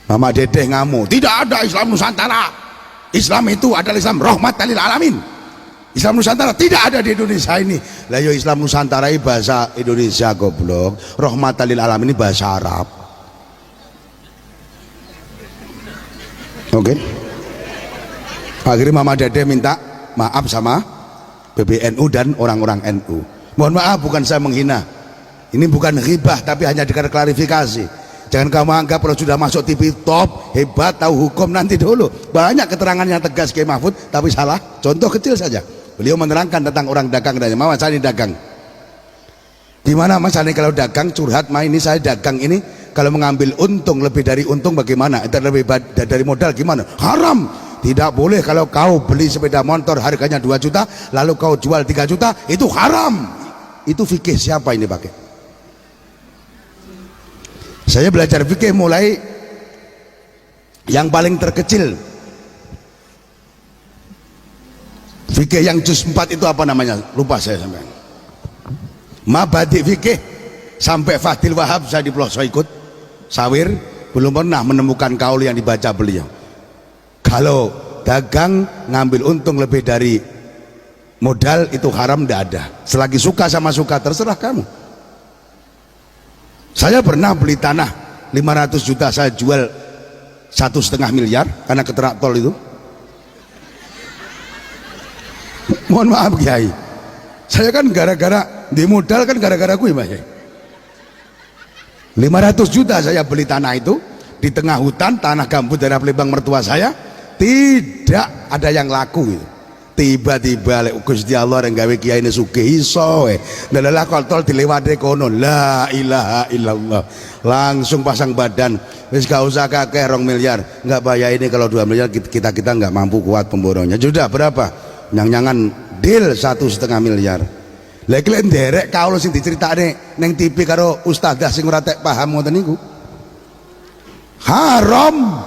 Mama Dedeh ngamuk, tidak ada Islam Nusantara. Islam itu adalah Islam rahmatan lil alamin. Islam Nusantara tidak ada di Indonesia ini. Lah yo Islam Nusantara ini bahasa Indonesia goblok. Rahmatan lil alamin ini bahasa Arab. Oke. Akhirnya Mama Dedeh minta maaf sama PBNU dan orang-orang NU. Mohon maaf, bukan saya menghina. Ini bukan ghibah, tapi hanya dengan klarifikasi. Jangan kamu anggap kalau sudah masuk TV top, hebat, tahu hukum, nanti dulu. Banyak keterangan yang tegas Kiai Mahfud, tapi salah. Contoh kecil saja. Beliau menerangkan tentang orang dagang dan Mama saya ini dagang. Gimana Mas ini kalau dagang curhat, Ma ini saya dagang ini kalau mengambil untung lebih dari untung bagaimana? Itu lebih dari modal gimana? Haram. Tidak boleh. Kalau kau beli sepeda motor harganya 2 juta lalu kau jual 3 juta, itu haram. Itu fikih siapa ini pakai? Saya belajar fikih mulai yang paling terkecil. Fikih yang juz 4 itu apa namanya? Lupa saya sampai. Mabadi fikih sampai Fadil Wahab saya dipelosok ikut sawir, belum pernah menemukan kaul yang dibaca beliau. Kalau dagang ngambil untung lebih dari modal itu haram, tidak ada. Selagi suka sama suka terserah kamu. Saya pernah beli tanah 500 juta saya jual 1,5 miliar karena keterak tol itu. Mohon maaf Kiai, saya kan gara-gara di modal kan gara-gara gue Mas. 500 juta saya beli tanah itu di tengah hutan, tanah gambut daerah Palembang mertua saya, tidak ada yang laku gitu. Tiba-tiba lek Gusti Allah yang gawe kiai ini sugih iso lha kok tol dilewati kono, la ilaha illallah, langsung pasang badan, wis gak usah kakek 2 miliar, enggak bayar ini kalau 2 miliar kita enggak mampu kuat pemborongnya. Sudah berapa nyang-nyangan deal 1,5 miliar. Lha iki lek nderek kaula sing diceritakne ning TV karo ustadzah sing ora tek paham ngoten niku haram.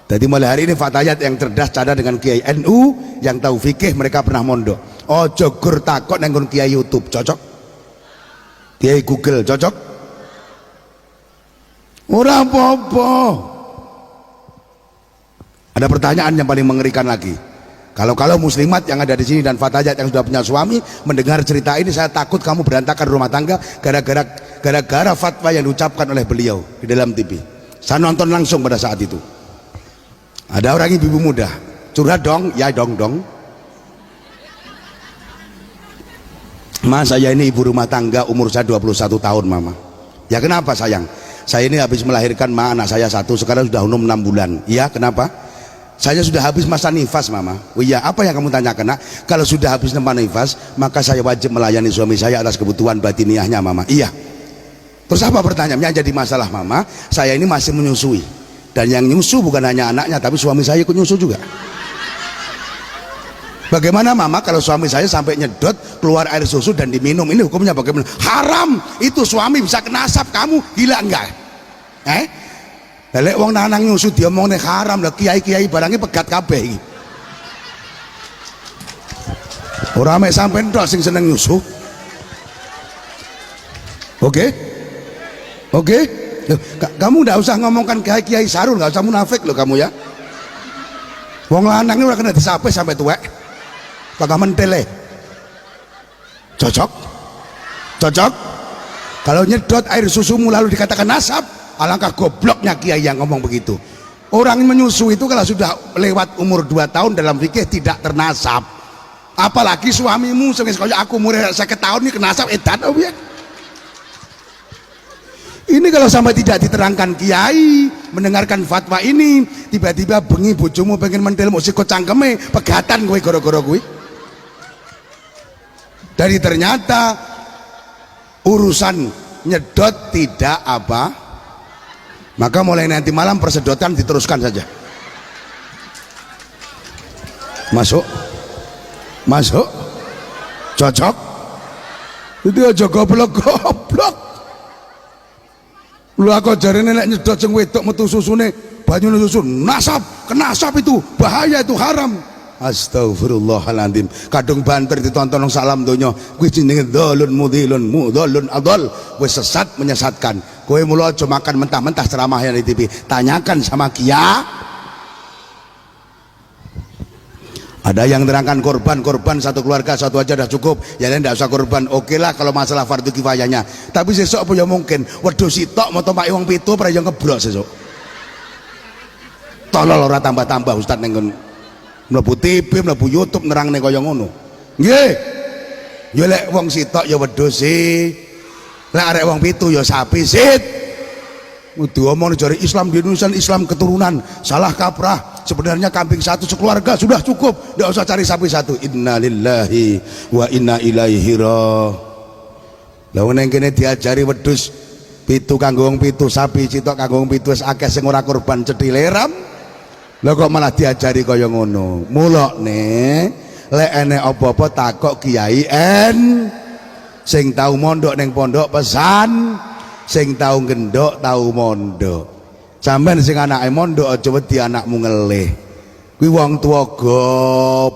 Jadi mulai hari ini fatayat yang cerdas cadar dengan Kiai NU yang tahu fikih, mereka pernah mondok. Ojo gur takut nenggon Kiai YouTube, cocok? Kiai Google, cocok? Ora apa-apa. Ada pertanyaan yang paling mengerikan lagi. Kalau muslimat yang ada di sini dan fatayat yang sudah punya suami mendengar cerita ini, saya takut kamu berantakan rumah tangga gara-gara fatwa yang diucapkan oleh beliau di dalam TV. Saya nonton langsung pada saat itu. Ada orang ibu muda curhat dong, ya dong. Mas saya ini ibu rumah tangga, umur saya 21 tahun Mama. Ya kenapa sayang? Saya ini habis melahirkan anak saya 1, sekarang sudah umur 6 bulan. Iya kenapa? Saya sudah habis masa nifas Mama. Oh iya, apa yang kamu tanyakan nak? Kalau sudah habis masa nifas, maka saya wajib melayani suami saya atas kebutuhan batiniahnya Mama. Iya. Terus apa pertanyaannya? Jadi masalah Mama, saya ini masih menyusui. Dan yang nyusu bukan hanya anaknya, tapi suami saya ikut nyusu juga. Bagaimana Mama kalau suami saya sampai nyedot keluar air susu dan diminum, ini hukumnya bagaimana? Haram. Itu suami bisa kena asap, kamu gila enggak? Lek wong lanang nyusu diomongne haram, lah kiai-kiai barangnya pegat kabeh iki. Ora mek sampean tok sing seneng nyusu. Oke? Kamu nggak usah ngomongkan Kiai Sarul, nggak usah munafik loh kamu ya. Wong lanang ini udah kena disape sampai tuwek, kagak mentele. Cocok? Kalau nyedot air susumu lalu dikatakan nasab, alangkah gobloknya kiai yang ngomong begitu. Orang menyusu itu kalau sudah lewat umur 2 tahun dalam fikih tidak ternasab. Apalagi suamimu sekolah aku umur 50 tahun ini kenasab edan ya. Ini kalau sampai tidak diterangkan kiai mendengarkan fatwa ini, tiba-tiba bengi bojomu pengen mentel musik kok cangkeme pegatan gue goro-goro gue. Dari ternyata urusan nyedot tidak apa, maka mulai nanti malam persedotan diteruskan saja. Masuk, cocok. Itu aja goblok. Lu aku jarene nek nyedot sing wedok metu susune banyune susu nasab, kena asap itu bahaya, itu haram. Astagfirullahaladzim. Kadung banter ditonton nang salam donya kuwi jenenge dzalun mudhilun mudhallun adol, wis sesat menyesatkan. Kowe mula aja makan mentah-mentah ceramah yang di TV, tanyakan sama Ada yang terangkan korban satu keluarga satu aja udah cukup, ya tidak usah korban. Oke lah kalau masalah fardu kifayahnya, tapi sesuk apa ya mungkin wedhus sitok mau tomaki wong 7 ora yo ngebrok sesuk. Tolol ora tambah-tambah Ustaz ning mlebu TV mlebu YouTube nerangne kaya ngono. Nggih. Ya lek wong sitok ya wedhus sih. Lek arek wong 7 ya sapi sit. Kudu omong jare Islam di Indonesia Islam keturunan, salah kaprah. Sebenarnya kambing satu sekeluarga sudah cukup, tidak usah cari sapi satu. Innalillahi wa inna ilaihi raji'un. Lah neng kene diajari wedhus 7 kanggo wong 7, sapi sitok kanggo wong 7 wis akeh sing ora korban cethileram. Lah kok malah diajari kaya ngono. Mulane lek enek apa-apa takok kiai sing tau mondok ning pondok pesan, sing tau gendok tau mondok. Sampeyan sing anake mondok aja wedi anakmu ngelih. Kuwi wong tuwa gop.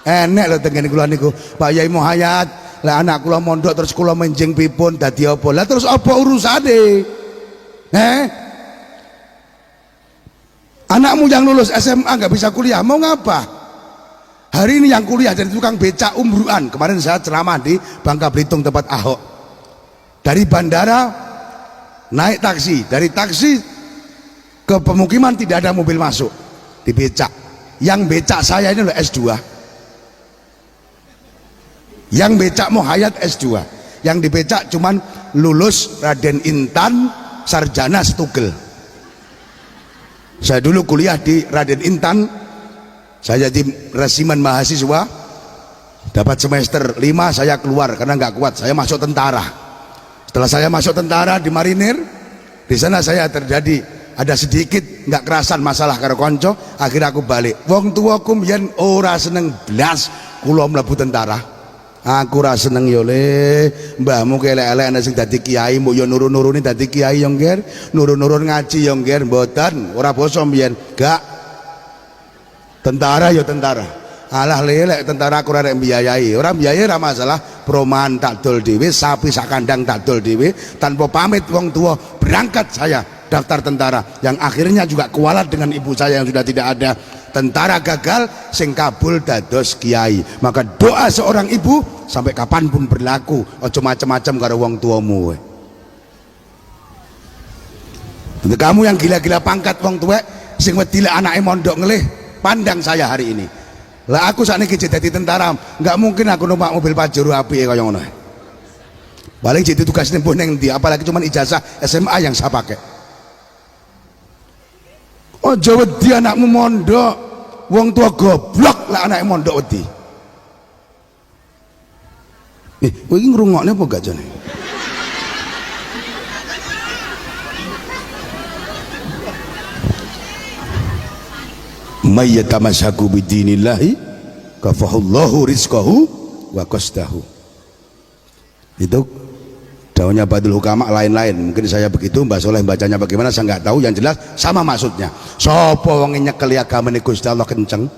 Enek lho tengene kula niku, Pak Yai Muhayyad, lah anak kula mondok terus kula menjing pipun dadi apa? Lah terus apa urusane? Anakmu yang lulus SMA nggak bisa kuliah, mau ngapa? Hari ini yang kuliah jadi tukang becak umruan. Kemarin saya ceramah di Bangka Belitung tempat Ahok. Dari bandara naik taksi, dari taksi ke pemukiman tidak ada mobil masuk, di becak. Yang becak saya ini loh S2. Yang becak Muhayyad S2. Yang di becak cuman lulus Raden Intan sarjana Stugel. Saya dulu kuliah di Raden Intan, saya jadi resimen mahasiswa, dapat semester 5 saya keluar karena nggak kuat, saya masuk tentara. Setelah saya masuk tentara di marinir, di sana saya terjadi ada sedikit nggak kerasan masalah karo konco, akhirnya aku balik. Wong tuwaku mbiyen ora seneng blas kula mlebu tentara. Aku ora seneng yo le, mbahmu kelek-elek ana sing dadi kiai, mbok yo nurun-nuruni dadi kiai yo ngger, nurun-nurun ngaji yo ngger, mboten, ora basa mbiyen. Gak. Tentara yo tentara. Alah lelek tentara aku ora mbiayai. Ora mbiayai ora masalah, proman tak dol dhewe, sapi sak kandang tak dol dhewe, tanpa pamit wong tua berangkat saya daftar tentara, yang akhirnya juga kualat dengan ibu saya yang sudah tidak ada. Tentara gagal, sing kabul dados kiai. Maka doa seorang ibu sampai kapanpun berlaku, ojo macam-macam karo wong tuamu. Untuk kamu yang gila-gila pangkat wong tua, sing wedi lek anake mondok ngelih, pandang saya hari ini. Lah aku sakniki jadi tentara, nggak mungkin aku numpak mobil Pajero apike kaya ngono. Paling jadi tugas nempuh neng ndi, apalagi cuma ijazah SMA yang saya pakai. Ojo wedi anakmu mondok, wong tua goblok lah anaknya mondok wedi. Kowe iki ngrungokne apa gak jane? May yatamassaku bidinillahi kafahullahu rizqahu wa qasdahu. Itu daunnya Badul Hukama lain-lain, mungkin saya begitu, Mbak Soleh bacanya bagaimana saya nggak tahu, yang jelas sama maksudnya. Sopo wong nyekeli agamane Gusti Allah kenceng,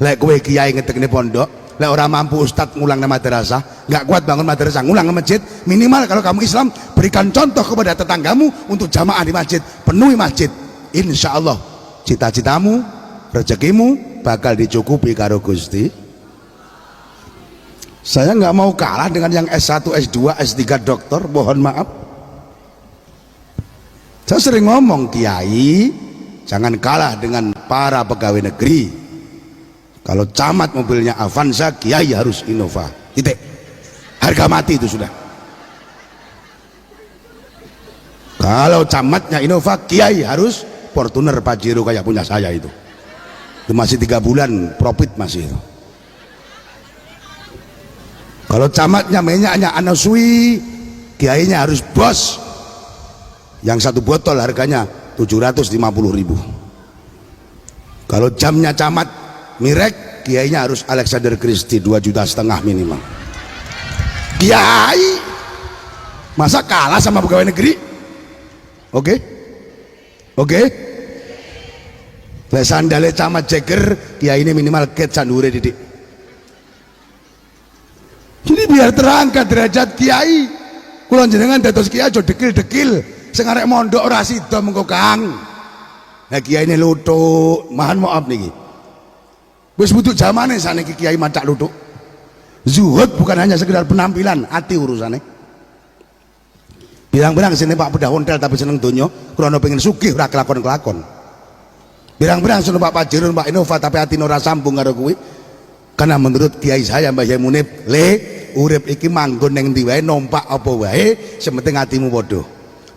lek kowe kiai ngetekne pondok, lek ora mampu ustad ngulang nang madrasah, nggak kuat bangun madrasah, ngulang nang masjid, minimal kalau kamu Islam berikan contoh kepada tetanggamu untuk jamaah di masjid, penuhi masjid. Insya Allah cita-citamu, rezekimu bakal dicukupi karo Gusti. Saya nggak mau kalah dengan yang S1, S2, S3 doktor, mohon maaf. Saya sering ngomong, kiai jangan kalah dengan para pegawai negeri. Kalau camat mobilnya Avanza, kiai harus Innova. Titik. Harga mati itu sudah. Kalau camatnya Innova, kiai harus Fortuner Pajero kayak punya saya itu. Itu masih 3 bulan profit masih itu. Kalau camatnya minyaknya Anasui, kiainya harus Bos. Yang 1 botol harganya 750.000. Kalau jamnya camat Mirek, kiainya harus Alexander Christie 2,5 juta minimal. Kiai masa kalah sama pegawai negeri? Oke? Lek sandale camat jeger, kiai ini minimal ket sandure didik. Jadi biar terangkat derajat kiai. Kula jenengan dados kiai aja dekil-dekil. Sing arek mondok ora sida mengko Kang. Nah kiai ini lutuk, mohon maaf niki. Wis butuh zamane saniki kiai macak lutuk. Zuhud bukan hanya sekedar penampilan, hati urusannya. Bilang-bilang sini Pak Bedah Ontel tapi seneng donya, krana pengen sugih ora kelakon-kelakon. Bilang-bilang seneng Pak Pajero, Pak Innova tapi hati ora sambung karo kuwi. Karena menurut kiai saya Mbah Yai Munib, urip iki manggon ning ndi wae, numpak apa wae, sementing atimu padha.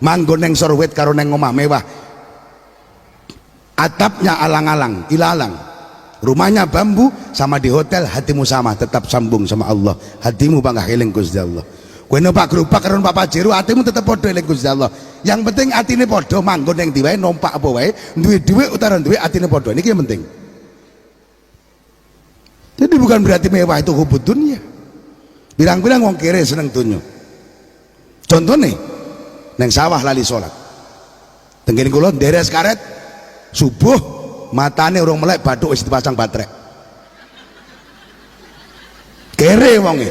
Manggon ning sorwet karo ning omah mewah. Atapnya alang-alang, ilalang. Rumahnya bambu sama di hotel, hatimu sama, tetap sambung sama Allah. Hatimu bangga eling Gusti Allah. Kowe numpak gerobak karo Pak Pajero, hatimu tetap padha eling Gusti Allah. Yang penting atine padha, manggon ning ndi wae, numpak apa wae, duwe dhuwit utawa duwe atine padha. Niki yang penting. Jadi bukan berarti mewah itu hubud dunia. Bilang-bilang wong kere seneng dunia. Contohnya neng sawah lali sholat. Tenggene kula deres karet subuh matane urung melek bathuk wis dipasang baterai. Kere wonge.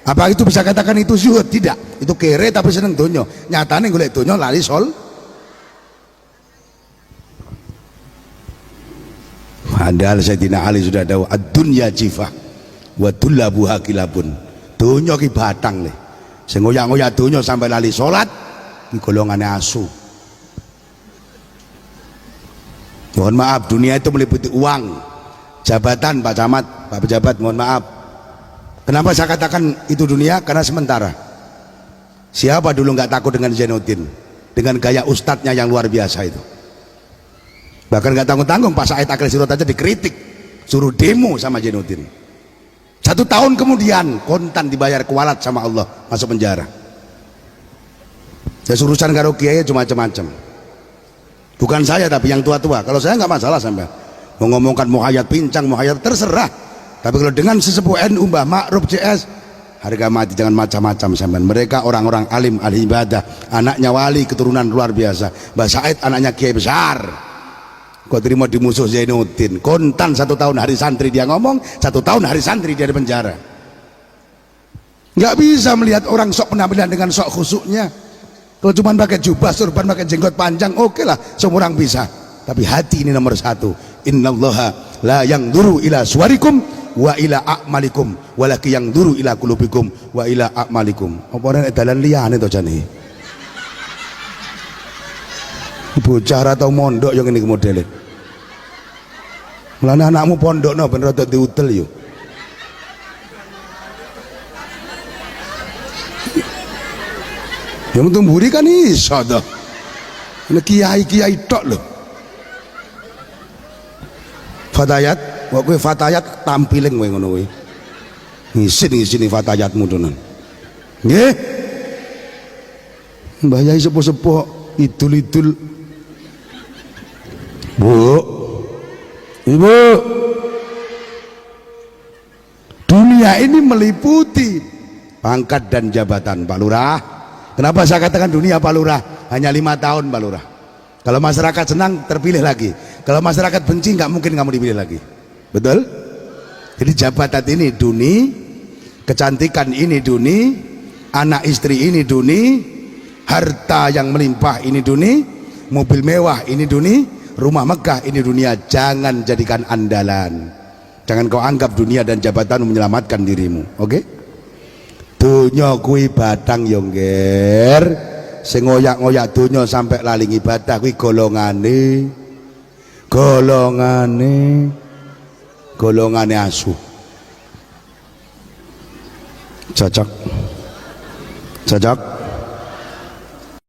Apa itu bisa katakan itu zuhud? Tidak. Itu kere tapi seneng dunia. Nyatane golek dunia lali sol. Padahal Sayyidina Ali sudah tahu ad-dunya jifah wa tullabuha kilabun. Dunya ki batang le. Sing ngoyak-ngoyak dunya sampai lali salat ki golongane asu. Mohon maaf, dunia itu meliputi uang, jabatan, Pak Camat, Pak Pejabat, mohon maaf. Kenapa saya katakan itu dunia? Karena sementara. Siapa dulu nggak takut dengan Zainuddin, dengan gaya ustadznya yang luar biasa itu? Bahkan nggak tanggung-tanggung Pak Said Akil Sirot aja dikritik, suruh demo sama Zainuddin. 1 tahun kemudian kontan dibayar kualat sama Allah, masuk penjara. Saya urusan karo kiai cuma macam-macam. Bukan saya tapi yang tua-tua. Kalau saya nggak masalah sampai mau ngomongkan mau hayat pincang, mau hayat terserah. Tapi kalau dengan sesepuh NU Mbah Ma'ruf CS, harga mati jangan macam-macam sampean. Mereka orang-orang alim ahli ibadah, anaknya wali keturunan luar biasa. Mbah Said anaknya kiai besar. Kok terima dimusuh Zainuddin? Kontan 1 tahun hari santri dia ngomong, 1 tahun hari santri dia di penjara. Nggak bisa melihat orang sok penampilan dengan sok khusuknya. Kalau cuma pakai jubah, surban, pakai jenggot panjang, oke lah, semua orang bisa. Tapi hati ini nomor 1. Innallaha la yanzuru ila suwarikum wa ila a'malikum, walaki yanzuru ila qulubikum wa ila a'malikum. Apa ora dalan liyane to jane? Bocah atau mondok yang ini modele. Mulane anakmu pondokno ben rada diutel yo. Yang untung buri kan iso toh. Ini kiai-kiai tok lho. Fatayat, kok kowe fatayat tampiling kowe ngono kowe. Ngisin fatayatmu tenan. Nggih. Mbah Yai sepuh-sepuh idul-idul. Bu. Ibu. Dunia ini meliputi pangkat dan jabatan, Pak Lurah. Kenapa saya katakan dunia, Pak Lurah? Hanya 5 tahun, Pak Lurah. Kalau masyarakat senang terpilih lagi, kalau masyarakat benci nggak mungkin kamu dipilih lagi. Betul? Jadi jabatan ini duni, kecantikan ini duni, anak istri ini duni, harta yang melimpah ini duni, mobil mewah ini duni, rumah megah ini dunia. Jangan jadikan andalan. Jangan kau anggap dunia dan jabatan menyelamatkan dirimu. Oke? Dunia kui batang yongger, sing ngoyak-ngoyak dunia sampai lali ibadah kui golongane asu. Cocok.